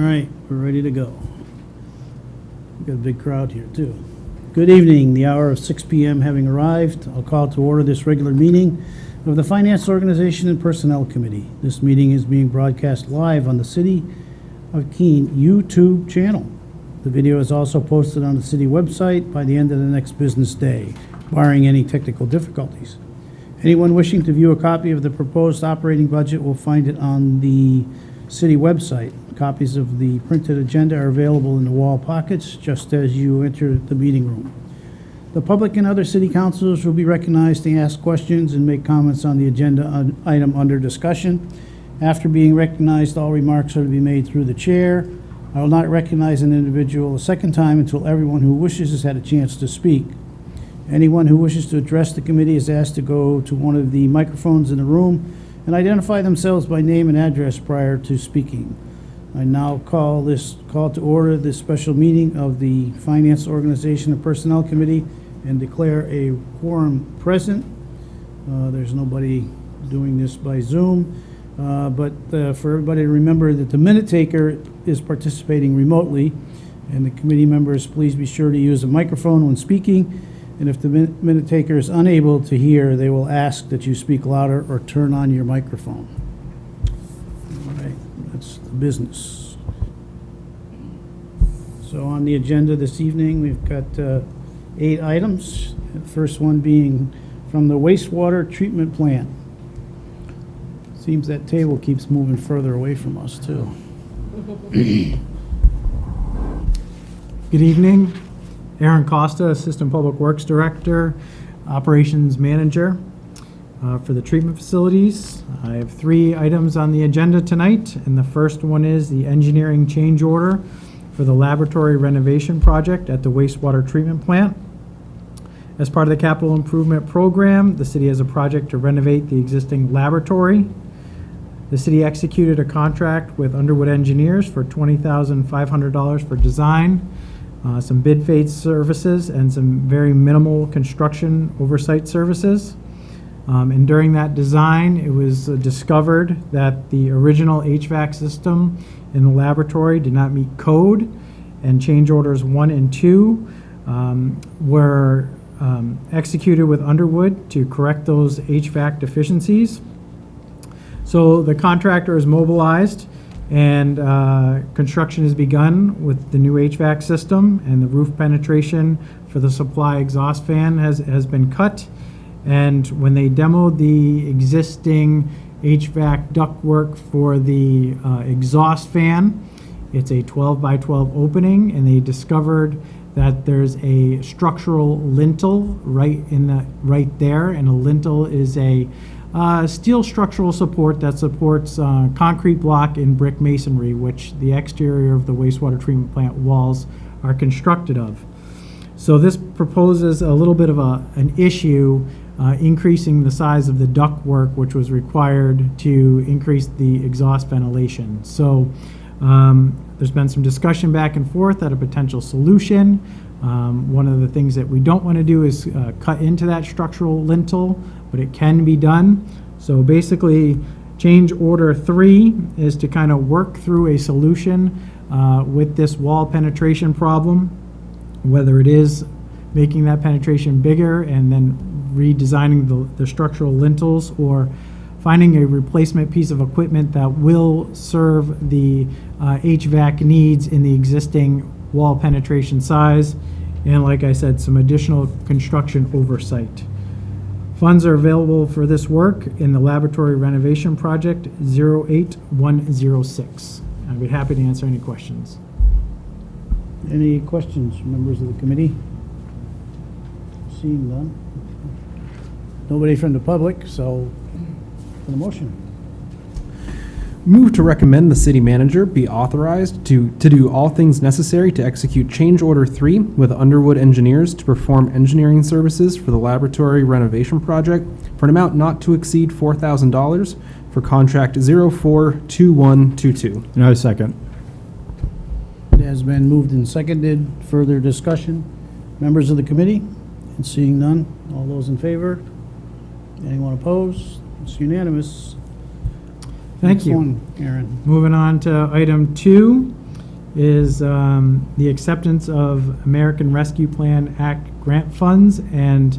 right, we're ready to go. We've got a big crowd here, too. Good evening. The hour of 6 p.m. having arrived, I'll call to order this regular meeting of the Finance Organization and Personnel Committee. This meeting is being broadcast live on the City of Keene YouTube channel. The video is also posted on the city website by the end of the next business day, barring any technical difficulties. Anyone wishing to view a copy of the proposed operating budget will find it on the city website. Copies of the printed agenda are available in the wall pockets just as you enter the meeting room. The public and other city councilors will be recognized to ask questions and make comments on the agenda item under discussion. After being recognized, all remarks are to be made through the chair. I will not recognize an individual a second time until everyone who wishes has had a chance to speak. Anyone who wishes to address the committee is asked to go to one of the microphones in the room and identify themselves by name and address prior to speaking. I now call to order this special meeting of the Finance Organization and Personnel Committee and declare a quorum present. There's nobody doing this by Zoom, but for everybody to remember that the minute taker is participating remotely, and the committee members, please be sure to use a microphone when speaking, and if the minute taker is unable to hear, they will ask that you speak louder or turn on your microphone. All right, that's the business. So on the agenda this evening, we've got 8 items. The first one being from the wastewater treatment plant. Seems that table keeps moving further away from us, too. Good evening. Aaron Costa, Assistant Public Works Director, Operations Manager for the treatment facilities. I have 3 items on the agenda tonight, and the first one is the engineering change order for the laboratory renovation project at the wastewater treatment plant. As part of the capital improvement program, the city has a project to renovate the existing laboratory. The city executed a contract with Underwood Engineers for $20,500 for design, some bid phase services, and some very minimal construction oversight services. And during that design, it was discovered that the original HVAC system in the laboratory did not meet code, and change orders 1 and 2 were executed with Underwood to correct those HVAC deficiencies. So the contractor is mobilized, and construction has begun with the new HVAC system, and the roof penetration for the supply exhaust fan has been cut. And when they demoed the existing HVAC ductwork for the exhaust fan, it's a 12 by 12 opening, and they discovered that there's a structural lintel right there, and a lintel is a steel structural support that supports concrete block and brick masonry, which the exterior of the wastewater treatment plant walls are constructed of. So this proposes a little bit of an issue, increasing the size of the ductwork, which was required to increase the exhaust ventilation. So there's been some discussion back and forth at a potential solution. One of the things that we don't want to do is cut into that structural lintel, but it can be done. So basically, change order 3 is to kind of work through a solution with this wall penetration problem, whether it is making that penetration bigger and then redesigning the structural lintels, or finding a replacement piece of equipment that will serve the HVAC needs in the existing wall penetration size, and like I said, some additional construction oversight. Funds are available for this work in the laboratory renovation project 08106. I'd be happy to answer any questions. Any questions from members of the committee? Seeing none. Nobody from the public, so for the motion. Move to recommend the city manager be authorized to do all things necessary to execute change order 3 with Underwood Engineers to perform engineering services for the laboratory renovation project for an amount not to exceed $4,000 for contract 042122. No second. It has been moved and seconded. Further discussion? Members of the committee? And seeing none, all those in favor? Anyone opposed? It's unanimous. Thank Next you. one, Aaron. Moving on to item 2, is the acceptance of American Rescue Plan Act grant funds and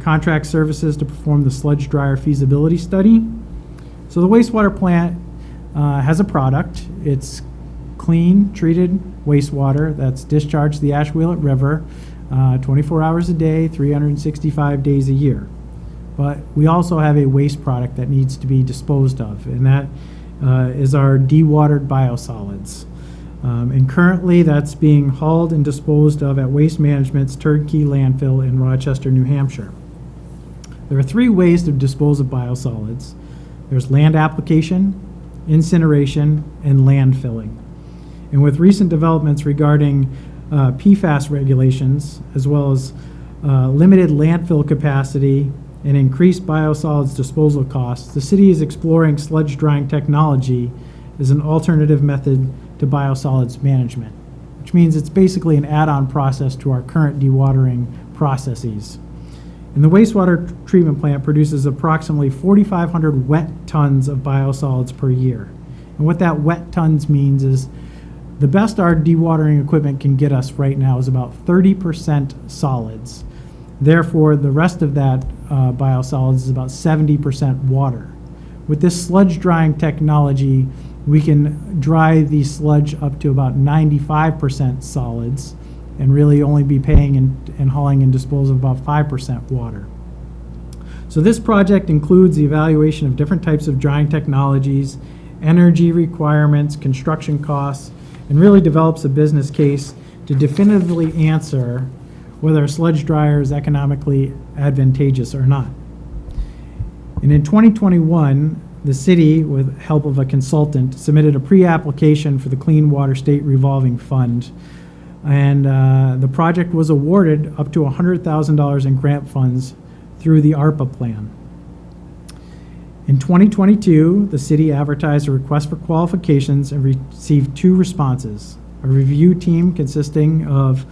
contract services to perform the sludge dryer feasibility study. So the wastewater plant has a product. It's clean, treated wastewater that's discharged to the Ashwheelet River 24 hours a day, 365 days a year. But we also have a waste product that needs to be disposed of, and that is our dewatered biosolids. And currently that's being hauled and disposed of at Waste Management's Turnkey landfill in Rochester, New Hampshire. There are three ways to dispose of biosolids. There's land application, incineration, and landfilling. And with recent developments regarding PFAS regulations, as well as limited landfill capacity and increased biosolids disposal costs, the city is exploring sludge drying technology as an alternative method to biosolids management, which means it's basically an add-on process to our current dewatering processes. And the wastewater treatment plant produces approximately 4,500 wet tons of biosolids per year. And what that wet tons means is the best our dewatering equipment can get us right now is about 30% solids. Therefore, the rest of that biosolids is about 70% water. With this sludge drying technology, we can dry the sludge up to about 95% solids and really only be paying and hauling and disposal of about 5% water. So this project includes the evaluation of different types of drying technologies, energy requirements, construction costs, and really develops a business case to definitively answer whether a sludge dryer is economically advantageous or not. And in 2021, the city, with help of a consultant, submitted a pre-application for the Clean Water State Revolving Fund. And the project was awarded up to $100,000 in grant funds through the ARPA plan. In 2022, the city advertised a request for qualifications and received 2 responses. A review team consisting of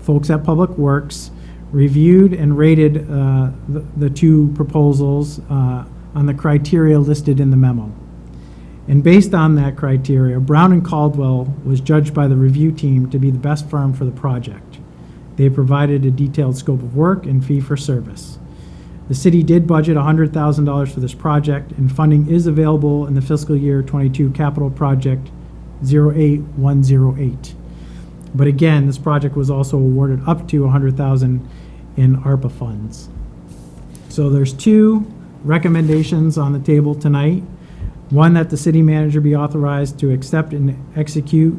folks at Public Works reviewed and rated the 2 proposals on the criteria listed in the memo. And based on that criteria, Brown and Caldwell was judged by the review team to be the best firm for the project. They provided a detailed scope of work and fee for service. The city did budget $100,000 for this project, and funding is available in the fiscal year 22 capital project 08108. But again, this project was also awarded up to $100,000 in ARPA funds. So there's 2 recommendations on the table tonight. One, that the city manager be authorized to accept and execute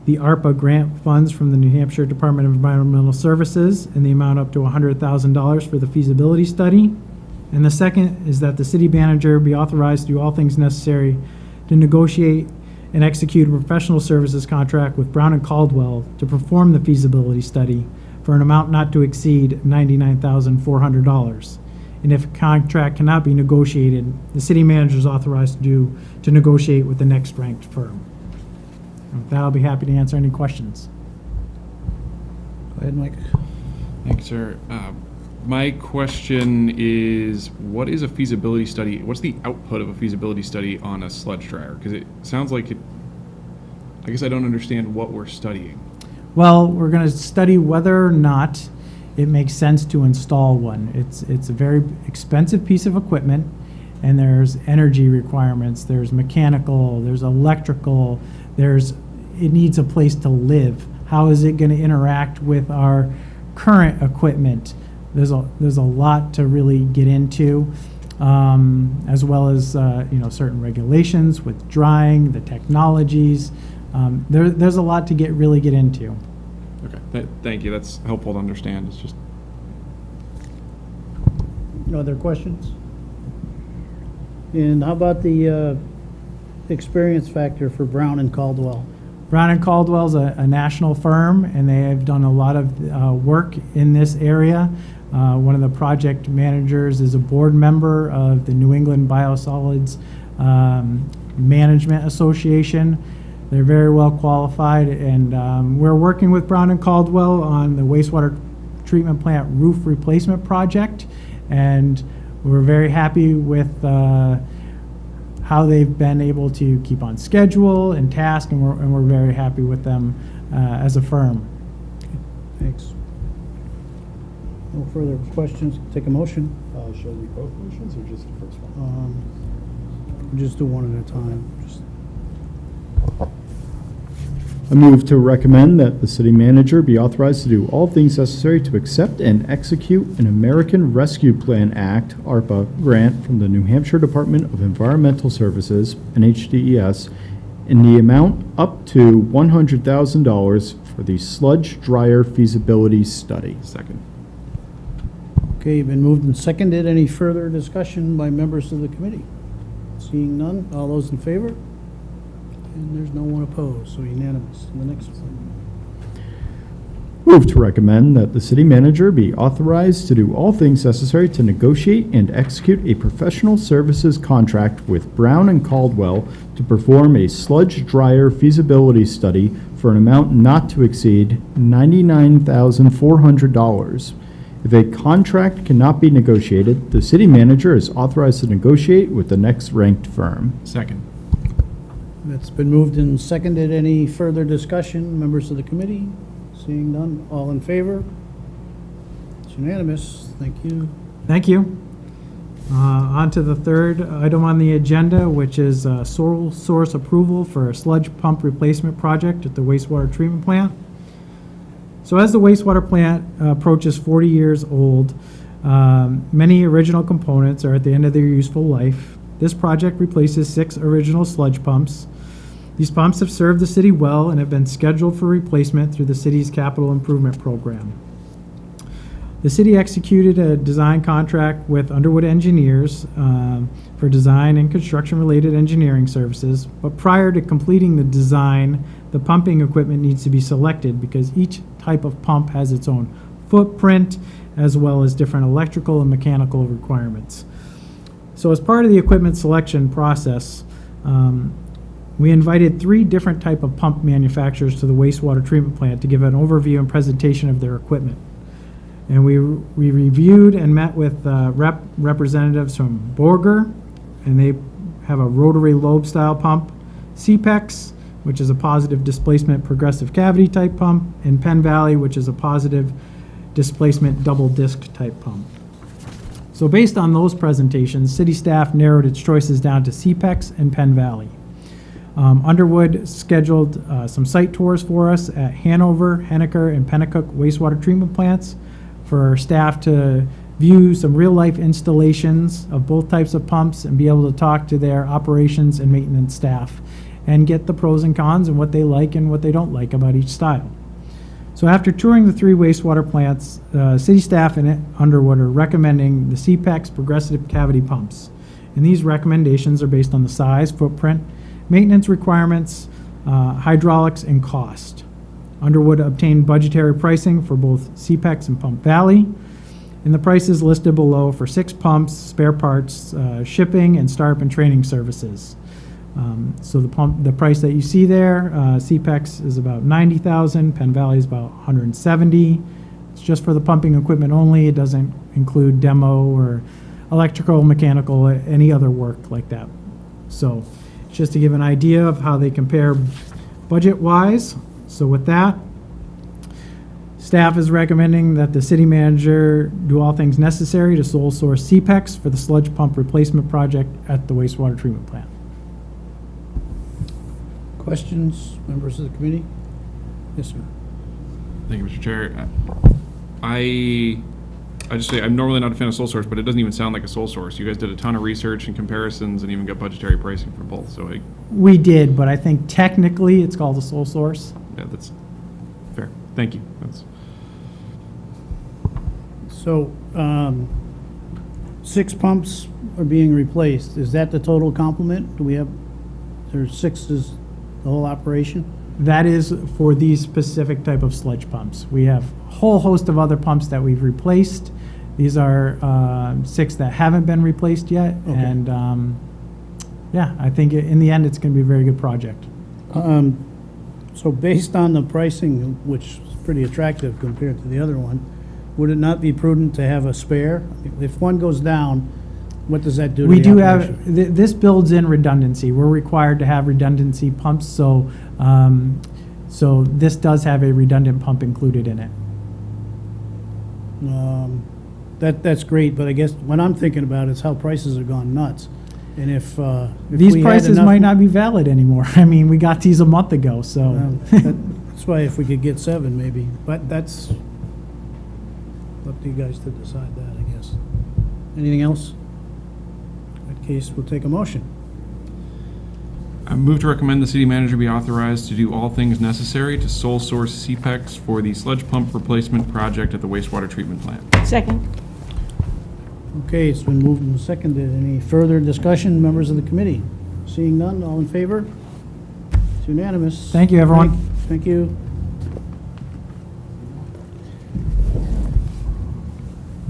the ARPA grant funds from the New Hampshire Department of Environmental Services in the amount up to $100,000 for the feasibility study. And the second is that the city manager be authorized to do all things necessary to negotiate and execute a professional services contract with Brown and Caldwell to perform the feasibility study for an amount not to exceed $99,400. And if a contract cannot be negotiated, the city manager is authorized to negotiate with the next ranked firm. With that, I'll be happy to answer any questions. Go ahead, Mike. Thanks, sir. My question is, what is a feasibility study? What's the output of a feasibility study on a sludge dryer? Because it sounds like I guess I don't understand what we're studying. Well, we're going to study whether or not it makes sense to install one. It's a very expensive piece of equipment, and there's energy requirements, there's mechanical, there's electrical, it needs a place to live. How is it going to interact with our current equipment? There's a lot to really get into, as well as certain regulations with drying, the technologies. There's a lot to really get into. Okay, thank you. That's helpful to understand. It's just No other questions? And how about the experience factor for Brown and Caldwell? Brown and Caldwell's a national firm, and they have done a lot of work in this area. One of the project managers is a board member of the New England Biosolids Management Association. They're very well qualified, and we're working with Brown and Caldwell on the wastewater treatment plant roof replacement project, and we're very happy with how how they've been able to keep on schedule and task, and we're very happy with them as a firm. Thanks. No further questions. Take a motion. Shall we both motions or just the first one? Just do one at a time. Just I move to recommend that the city manager be authorized to do all things necessary to accept and execute an American Rescue Plan Act, ARPA, grant from the New Hampshire Department of Environmental Services, NHDES, in the amount up to $100,000 for the sludge dryer feasibility study. Second. Okay, been moved and seconded. Any further discussion by members of the committee? Seeing none, all those in favor? And there's no one opposed, so unanimous. The next one. Move to recommend that the city manager be authorized to do all things necessary to negotiate and execute a professional services contract with Brown and Caldwell to perform a sludge dryer feasibility study for an amount not to exceed $99,400. If a contract cannot be negotiated, the city manager is authorized to negotiate with the next ranked firm. Second. That's been moved and seconded. Any further discussion, members of the committee? Seeing none, all in favor? It's unanimous. Thank you. Thank you. On to the third item on the agenda, which is sole source approval for a sludge pump replacement project at the wastewater treatment plant. So as the wastewater plant approaches 40 years old, many original components are at the end of their useful life. This project replaces 6 original sludge pumps. These pumps have served the city well and have been scheduled for replacement through the city's capital improvement program. The city executed a design contract with Underwood Engineers for design and construction-related engineering services, but prior to completing the design, the pumping equipment needs to be selected because each type of pump has its own footprint as well as different electrical and mechanical requirements. So as part of the equipment selection process, we invited 3 different type of pump manufacturers to the wastewater treatment plant to give an overview and presentation of their equipment. And we reviewed and met with representatives from Borger, and they have a rotary lobe style pump, CPEX, which is a positive displacement progressive cavity type pump, and Penn Valley, which is a positive displacement double disc type pump. So based on those presentations, city staff narrowed its choices down to CPEX and Penn Valley. Underwood scheduled some site tours for us at Hanover, Henniker, and Pennacook wastewater treatment plants for staff to view some real-life installations of both types of pumps and be able to talk to their operations and maintenance staff and get the pros and cons and what they like and what they don't like about each style. So after touring the 3 wastewater plants, city staff in Underwood are recommending the CPEX progressive cavity pumps. And these recommendations are based on the size, footprint, maintenance requirements, hydraulics, and cost. Underwood obtained budgetary pricing for both CPEX and Pump Valley, and the prices listed below for 6 pumps, spare parts, shipping, and startup and training services. So the price that you see there, CPEX is about $90,000, Penn Valley is about $170,000. It's just for the pumping equipment only. It doesn't include demo or electrical, mechanical, any other work like that. So just to give an idea of how they compare budget-wise. So with that, staff is recommending that the city manager do all things necessary to sole source CPEX for the sludge pump replacement project at the wastewater treatment plant. Questions, members of the committee? Yes, sir. Thank you, Mr. Chair. I just say I'm normally not a fan of sole source, but it doesn't even sound like a sole source. You guys did a ton of research and comparisons and even got budgetary pricing for both. So We did, but I think technically it's called a sole source. yeah, that's fair. Thank you. That's So, 6 pumps are being replaced. Is that the total complement? Do we have, there's 6 is the whole operation? That is for these specific type of sludge pumps. We have a whole host of other pumps that we've replaced. These are 6 that haven't been replaced yet. Okay. And yeah, I think in the end, it's going to be a very good project. So based on the pricing, which is pretty attractive compared to the other one, would it not be prudent to have a spare? If one goes down, What does that do to We the do operation? have, this builds in redundancy. We're required to have redundancy pumps, so, so this does have a redundant pump included in it. That's great, but I guess what I'm thinking about is how prices have gone nuts. And if These we had prices enough- might not be valid anymore. I mean, we got these a month ago, so. That's why if we could get 7 maybe, but that's up to you guys to decide that, I guess. Anything else? In that case, we'll take a motion. I move to recommend the city manager be authorized to do all things necessary to sole source CPEX for the sludge pump replacement project at the wastewater treatment plant. Second. Okay, it's been moved and seconded. Any further discussion, members of the committee? Seeing none, all in favor? It's unanimous. Thank you, everyone. Thank you.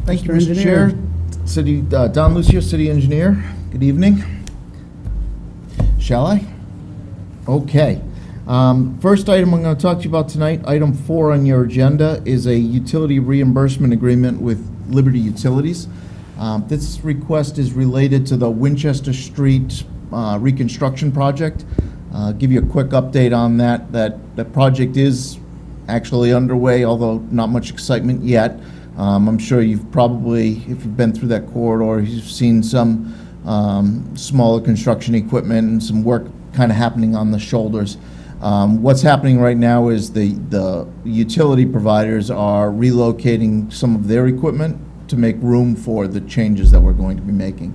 Thank you, Mr. Mr. Engineer. Chair. City, Don Lucio, City Engineer. Good evening. Shall I? Okay. First item I'm going to talk to you about tonight, item 4 on your agenda, is a utility reimbursement agreement with Liberty Utilities. This request is related to the Winchester Street reconstruction project. Give you a quick update on that. That project is actually underway, although not much excitement yet. I'm sure you've probably, if you've been through that corridor, you've seen some smaller construction equipment and some work kind of happening on the shoulders. What's happening right now is the utility providers are relocating some of their equipment to make room for the changes that we're going to be making.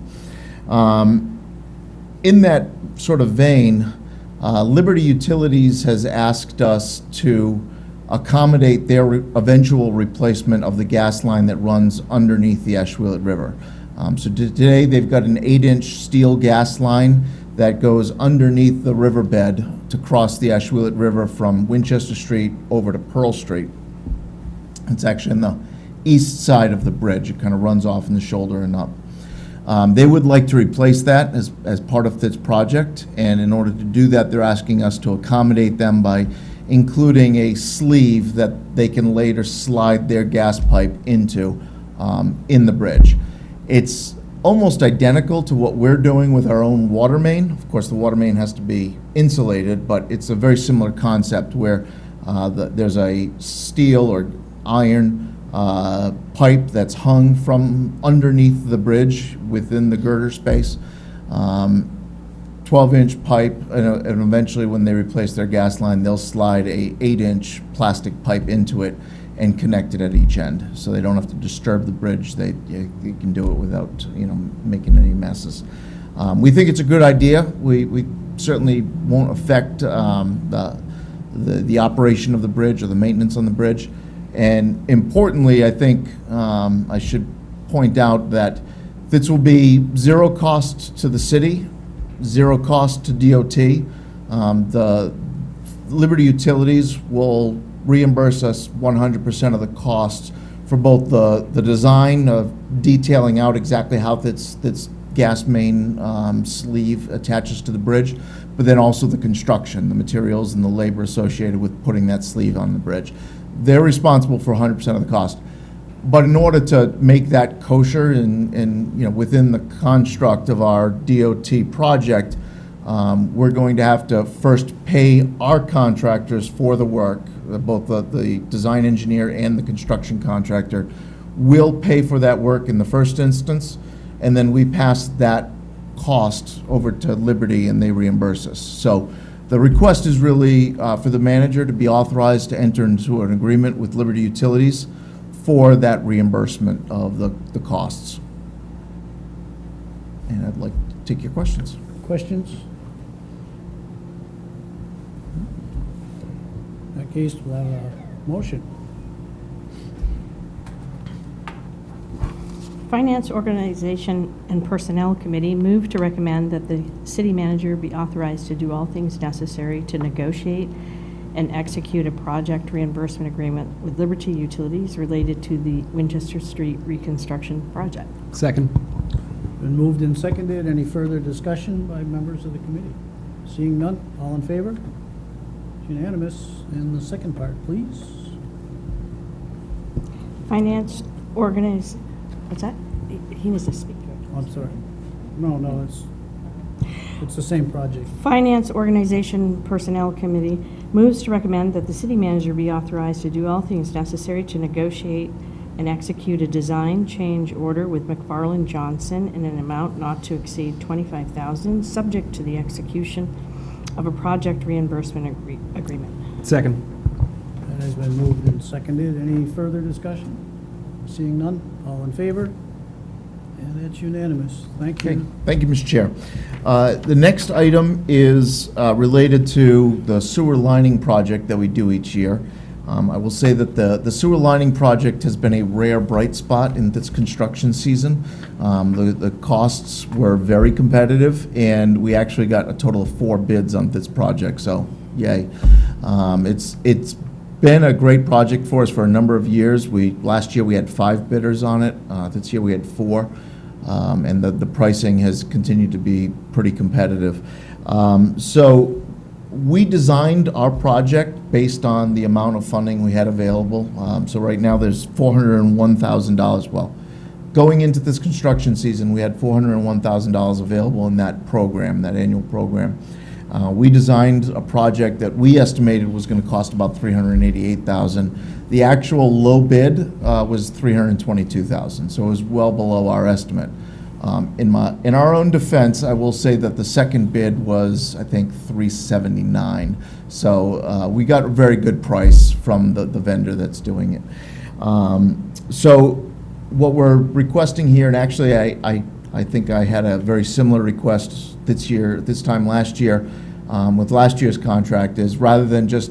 In that sort of vein, Liberty Utilities has asked us to accommodate their eventual replacement of the gas line that runs underneath the Ashwillet River. So today, they've got an 8-inch steel gas line that goes underneath the riverbed to cross the Ashwillet River from Winchester Street over to Pearl Street. It's actually on the east side of the bridge. It kind of runs off in the shoulder and up. They would like to replace that as part of this project, and in order to do that, they're asking us to accommodate them by including a sleeve that they can later slide their gas pipe into in the bridge. It's almost identical to what we're doing with our own water main. Of course, the water main has to be insulated, but it's a very similar concept where there's a steel or iron pipe that's hung from underneath the bridge within the girder space. 12-inch pipe, and eventually when they replace their gas line, they'll slide a 8-inch plastic pipe into it and connect it at each end, so they don't have to disturb the bridge. They can do it without, making any messes. We think it's a good idea. We certainly won't affect the operation of the bridge or the maintenance on the bridge. And importantly, I think I should point out that this will be zero cost to the city, zero cost to DOT. The Liberty Utilities will reimburse us 100% of the costs for both the design of detailing out exactly how this gas main sleeve attaches to the bridge, but then also the construction, the materials and the labor associated with putting that sleeve on the bridge. They're responsible for 100% of the cost. But in order to make that kosher and within the construct of our DOT project, we're going to have to first pay our contractors for the work. Both the design engineer and the construction contractor will pay for that work in the first instance, and then we pass that cost over to Liberty and they reimburse us. So the request is really for the manager to be authorized to enter into an agreement with Liberty Utilities for that reimbursement of the costs. And I'd like to take your questions. Questions? In that case, we'll have our motion. Finance, Organization, and Personnel Committee move to recommend that the city manager be authorized to do all things necessary to negotiate and execute a project reimbursement agreement with Liberty Utilities related to the Winchester Street reconstruction project. Second. Been moved and seconded. Any further discussion by members of the committee? Seeing none, all in favor? It's unanimous. And the second part, please. Finance, what's that? He needs to speak. Oh, I'm sorry. No, it's the same project. Finance Organization Personnel Committee moves to recommend that the city manager be authorized to do all things necessary to negotiate and execute a design change order with McFarland Johnson in an amount not to exceed $25,000, subject to the execution of a project reimbursement agreement. Second. That has been moved and seconded. Any further discussion? Seeing none, all in favor? And that's unanimous. Thank Okay, you. thank you, Mr. Chair. The next item is related to the sewer lining project that we do each year. I will say that the sewer lining project has been a rare bright spot in this construction season. The costs were very competitive, and we actually got a total of 4 bids on this project, so yay. It's been a great project for us for a number of years. Last year, we had 5 bidders on it. This year, we had 4. And the pricing has continued to be pretty competitive. So we designed our project based on the amount of funding we had available. So right now, there's $401,000. Well, going into this construction season, we had $401,000 available in that program, that annual program. We designed a project that we estimated was going to cost about $388,000. The actual low bid was $322,000, so it was well below our estimate. In our own defense, I will say that the second bid was, I think, $379,000. So we got a very good price from the vendor that's doing it. So what we're requesting here, and actually I think I had a very similar request this time last year, with last year's contract, is rather than just